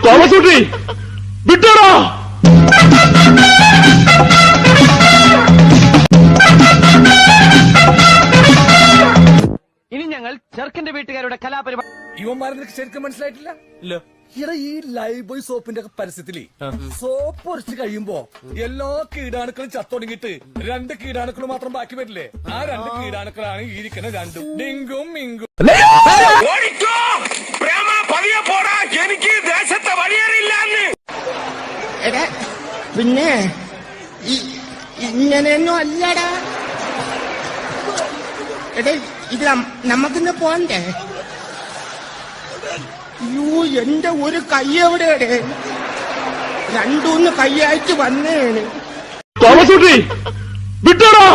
തോമസുട്ടി വിട്ടോടാ. ഇനി ഞങ്ങൾ ചെറുക്കന്റെ വീട്ടുകാരുടെ കലാപരിപാടി. ഇവന്മാരെ നിനക്ക് ശരിക്കും മനസ്സിലായിട്ടില്ല? ഇവിടെ ഈ ലൈഫ് ബോയ് സോപ്പിന്റെ ഒക്കെ പരസ്യത്തില് സോപ്പ് ഒരച്ച് കഴിയുമ്പോ എല്ലാ കീടാണുക്കളും ചത്തൊടുങ്ങിട്ട് 2 കീടാണുക്കൾ മാത്രം ബാക്കി വരില്ലേ? ആ 2 കീടാണുക്കളാണ് ഈ ഇരിക്കുന്ന 2 ഡിങ്കും മിങ്കും. എനിക്ക് ദേശത്തെ വഴിയേറിയില്ലാന്ന്. പിന്നെ ഇങ്ങനെയൊന്നും അല്ലടാ. എടേ ഇത് നമുക്കിന്ന് പോണ്ടേ? യൂ എന്റെ ഒരു കൈ എവിടെയാണ്? 2-3 കൈയായിട്ട് വന്നേന്. തോമസുട്ടി വിട്ടോടാ.